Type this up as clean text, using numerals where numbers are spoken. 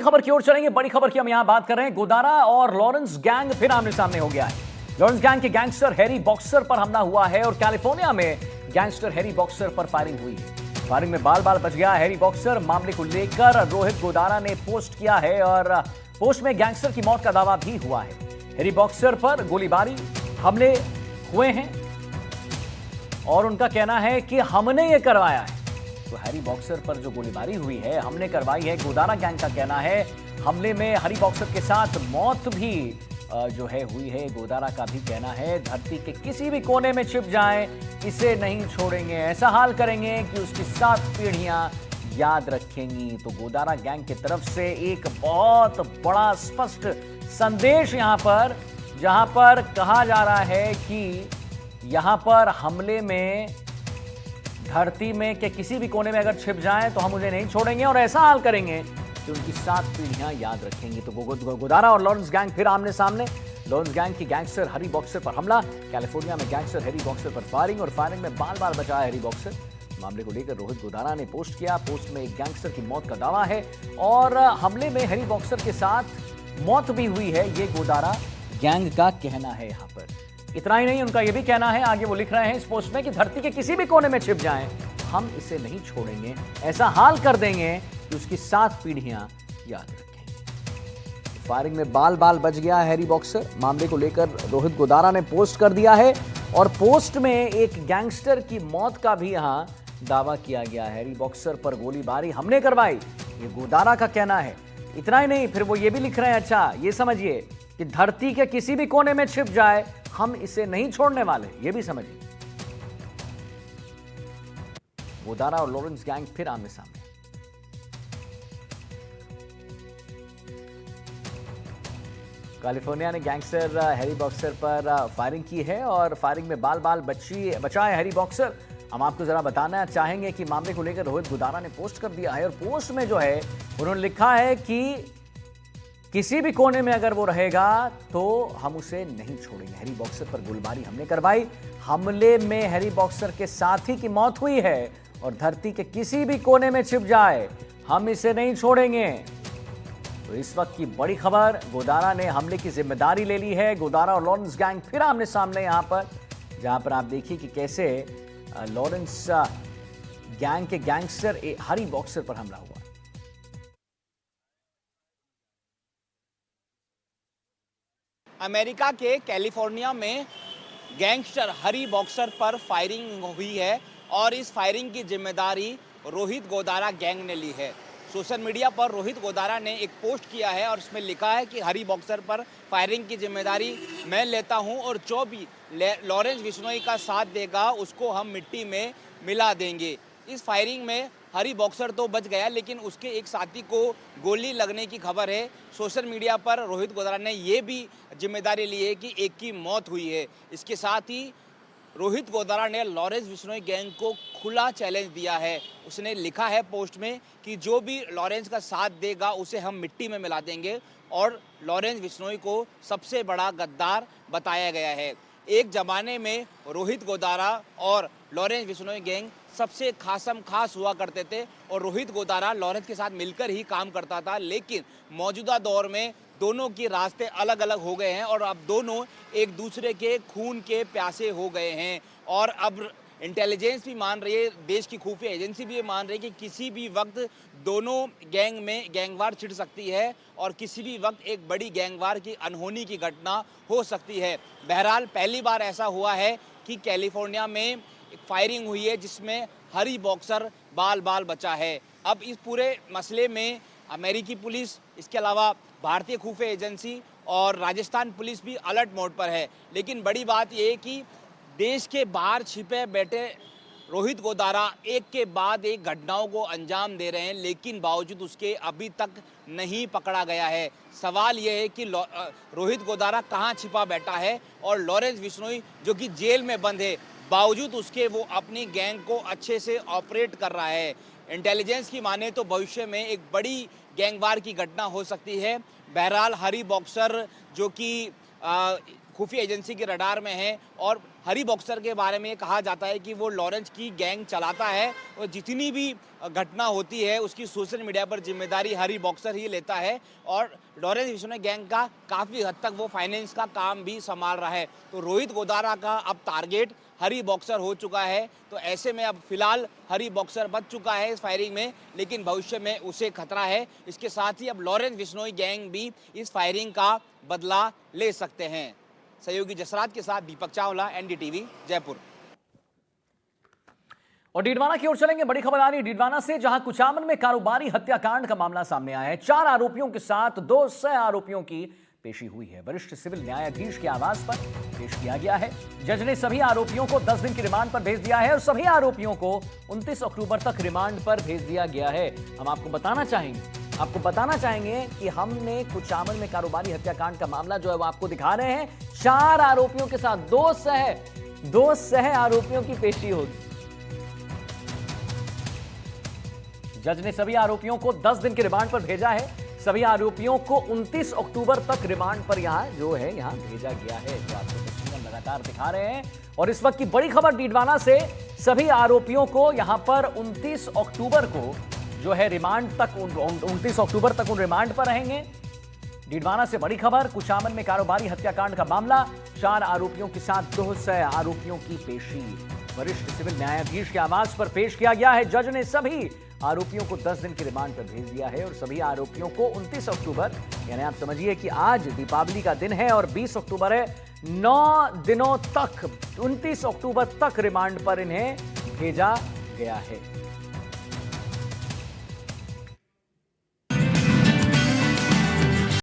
खबर की ओर चलेंगे। बड़ी खबर की हम यहां बात कर रहे हैं। गोदारा और लॉरेंस गैंग फिर आमने सामने हो गया है। लॉरेंस गैंग के गैंगस्टर हैरी बॉक्सर पर हमला हुआ है और कैलिफोर्निया में गैंगस्टर हैरी बॉक्सर पर फायरिंग हुई है। फायरिंग में बाल बाल बच गया हैरी बॉक्सर। मामले को लेकर रोहित गोदारा ने पोस्ट किया है और पोस्ट में गैंगस्टर की मौत का दावा भी हुआ है। हैरी बॉक्सर पर गोलीबारी हमले हुए हैं और उनका कहना है कि हमने ये करवाया है। तो हैरी बॉक्सर पर जो गोलीबारी हुई है हमने करवाई है। गोदारा गैंग का कहना है हमले में हैरी बॉक्सर के साथ मौत भी जो है हुई है। गोदारा का भी कहना है धरती के किसी भी कोने में छिप जाए इसे नहीं छोड़ेंगे, ऐसा हाल करेंगे कि उसकी 7 पीढ़ियां याद रखेंगी। तो गोदारा गैंग की तरफ से एक बहुत बड़ा स्पष्ट संदेश यहां पर, जहां पर कहा जा रहा है कि यहां पर हमले में धरती में के किसी भी कोने में अगर छिप जाएं तो हम उन्हें नहीं छोड़ेंगे और ऐसा हाल करेंगे कि उनकी 7 पीढ़ियां याद रखेंगी। तो गोदारा और लॉरेंस गैंग फिर आमने सामने। लॉरेंस गैंग की गैंगस्टर हैरी बॉक्सर पर हमला। कैलिफोर्निया में गैंगस्टर हैरी बॉक्सर पर फायरिंग और फायरिंग में बाल बाल बचा हैरी बॉक्सर। मामले को लेकर रोहित गोदारा ने पोस्ट किया। पोस्ट में एक गैंगस्टर की मौत का दावा है और हमले में हैरी बॉक्सर के साथ मौत भी हुई है, ये गोदारा गैंग का कहना है। यहां पर इतना ही नहीं, उनका यह भी कहना है, आगे वो लिख रहे हैं इस पोस्ट में कि धरती के किसी भी कोने में छिप जाएं हम इसे नहीं छोड़ेंगे, ऐसा हाल कर देंगे कि उसकी 7 पीढ़ियां याद रखेंगे। फायरिंग में बाल बाल बच गया हैरी बॉक्सर। मामले को लेकर रोहित गोदारा ने पोस्ट कर दिया है और पोस्ट में एक गैंगस्टर की मौत का भी यहां दावा किया गया है। हैरी बॉक्सर पर गोलीबारी हमने करवाई, ये गोदारा का कहना है। इतना ही नहीं, फिर वो ये भी लिख रहे हैं, अच्छा ये समझिए कि धरती के किसी भी कोने में छिप जाए हम इसे नहीं छोड़ने वाले, ये भी समझिए। गोदारा और लॉरेंस गैंग फिर आमने सामने। कैलिफोर्निया ने गैंगस्टर हैरी बॉक्सर पर फायरिंग की है और फायरिंग में बाल बाल बचा है हैरी बॉक्सर। हम आपको जरा बताना चाहेंगे कि मामले को लेकर रोहित गोदारा ने पोस्ट कर दिया है और पोस्ट में जो है उन्होंने लिखा है कि किसी भी कोने में अगर वो रहेगा तो हम उसे नहीं छोड़ेंगे। हैरी बॉक्सर पर गोलीबारी हमने करवाई। हमले में हैरी बॉक्सर के साथी की मौत हुई है और धरती के किसी भी कोने में छिप जाए हम इसे नहीं छोड़ेंगे। तो इस वक्त की बड़ी खबर, गोदारा ने हमले की जिम्मेदारी ले ली है। गोदारा और लॉरेंस गैंग फिर आमने सामने यहां पर, जहां पर आप देखिए कि कैसे लॉरेंस गैंग के गैंगस्टर हैरी बॉक्सर पर हमला हुआ। अमेरिका के कैलिफोर्निया में गैंगस्टर हैरी बॉक्सर पर फायरिंग हुई है और इस फायरिंग की जिम्मेदारी रोहित गोदारा गैंग ने ली है। सोशल मीडिया पर रोहित गोदारा ने एक पोस्ट किया है और उसमें लिखा है कि हैरी बॉक्सर पर फायरिंग की जिम्मेदारी मैं लेता हूं और जो भी लॉरेंस बिश्नोई का साथ देगा उसको हम मिट्टी में मिला देंगे। इस फायरिंग में हैरी बॉक्सर तो बच गया लेकिन उसके एक साथी को गोली लगने की खबर है। सोशल मीडिया पर रोहित गोदारा ने ये भी जिम्मेदारी ली है कि एक की मौत हुई है। इसके साथ ही रोहित गोदारा ने लॉरेंस बिश्नोई गैंग को खुला चैलेंज दिया है। उसने लिखा है पोस्ट में कि जो भी लॉरेंस का साथ देगा उसे हम मिट्टी में मिला देंगे और लॉरेंस बिश्नोई को सबसे बड़ा गद्दार बताया गया है। एक ज़माने में रोहित गोदारा और लॉरेंस बिश्नोई गैंग सबसे खास हुआ करते थे और रोहित गोदारा लॉरेंस के साथ मिलकर ही काम करता था, लेकिन मौजूदा दौर में दोनों के रास्ते अलग अलग हो गए हैं और अब दोनों एक दूसरे के खून के प्यासे हो गए हैं। और अब इंटेलिजेंस भी मान रही है, देश की खुफिया एजेंसी भी मान रही है कि किसी भी वक्त दोनों गैंग में गैंगवार छिड़ सकती है और किसी भी वक्त एक बड़ी गैंगवार की अनहोनी की घटना हो सकती है। बहरहाल पहली बार ऐसा हुआ है कि कैलिफोर्निया में फायरिंग हुई है जिसमें हैरी बॉक्सर बाल बाल बचा है। अब इस पूरे मसले में अमेरिकी पुलिस, इसके अलावा भारतीय खुफिया एजेंसी और राजस्थान पुलिस भी अलर्ट मोड पर है। लेकिन बड़ी बात यह है कि देश के बाहर छिपे बैठे रोहित गोदारा एक के बाद एक घटनाओं को अंजाम दे रहे हैं, लेकिन बावजूद उसके अभी तक नहीं पकड़ा गया है। सवाल यह है कि रोहित गोदारा कहां छिपा बैठा है और लॉरेंस बिश्नोई जो कि जेल में बंद है, बावजूद उसके वो अपनी गैंग को अच्छे से ऑपरेट कर रहा है। इंटेलिजेंस की माने तो भविष्य में एक बड़ी गैंगवार की घटना हो सकती है। बहरहाल हैरी बॉक्सर जो कि खुफिया एजेंसी के रडार में है और हरी बॉक्सर के बारे में कहा जाता है कि वो लॉरेंस की गैंग चलाता है और जितनी भी घटना होती है उसकी सोशल मीडिया पर जिम्मेदारी हरी बॉक्सर ही लेता है और लॉरेंस बिश्नोई गैंग का काफ़ी हद तक वो फाइनेंस का काम भी संभाल रहा है। तो रोहित गोदारा का अब टारगेट हरी बॉक्सर हो चुका है। तो ऐसे में अब फिलहाल हरी बॉक्सर बच चुका है इस फायरिंग में, लेकिन भविष्य में उसे खतरा है। इसके साथ ही अब लॉरेंस बिश्नोई गैंग भी इस फायरिंग का बदला ले सकते हैं। सहयोगी जसरात के साथ दीपक चावला, एनडीटीवी, जयपुर। और डीडवाना की ओर चलेंगे। बड़ी खबर आ रही है डीडवाना से, जहां कुचामन में कारोबारी हत्याकांड का मामला सामने आया है। 4 आरोपियों के साथ 2 सह आरोपियों की पेशी हुई है। वरिष्ठ सिविल न्यायाधीश के आवास पर पेश किया गया है। जज ने सभी आरोपियों को 10 दिन की रिमांड पर भेज दिया है और सभी आरोपियों को 29 अक्टूबर तक रिमांड पर भेज दिया गया है। हम आपको बताना चाहेंगे कि हमने कुचामन में कारोबारी हत्याकांड का मामला जो है वो आपको दिखा रहे हैं। 4 आरोपियों के साथ 2 सह आरोपियों की पेशी होगी। जज ने सभी आरोपियों को 10 दिन के रिमांड पर भेजा है। सभी आरोपियों को 29 अक्टूबर तक रिमांड पर यहां भेजा गया है, जो आपको तस्वीरें लगातार दिखा रहे हैं। और इस वक्त की बड़ी खबर डीडवाना से, सभी आरोपियों को यहां पर 29 अक्टूबर को जो है रिमांड तक 29 अक्टूबर तक उन रिमांड पर रहेंगे। डीडवाना से बड़ी खबर, कुचामन में कारोबारी हत्याकांड का मामला, 4 आरोपियों के साथ 2 सह आरोपियों की पेशी वरिष्ठ सिविल न्यायाधीश के आवास पर पेश किया गया है। जज ने सभी आरोपियों को 10 दिन की रिमांड पर भेज दिया है और सभी आरोपियों को 29 अक्टूबर, यानी आप समझिए कि आज दीपावली का दिन है और 20 अक्टूबर है, 9 दिनों तक 29 अक्टूबर तक रिमांड पर इन्हें भेजा गया है।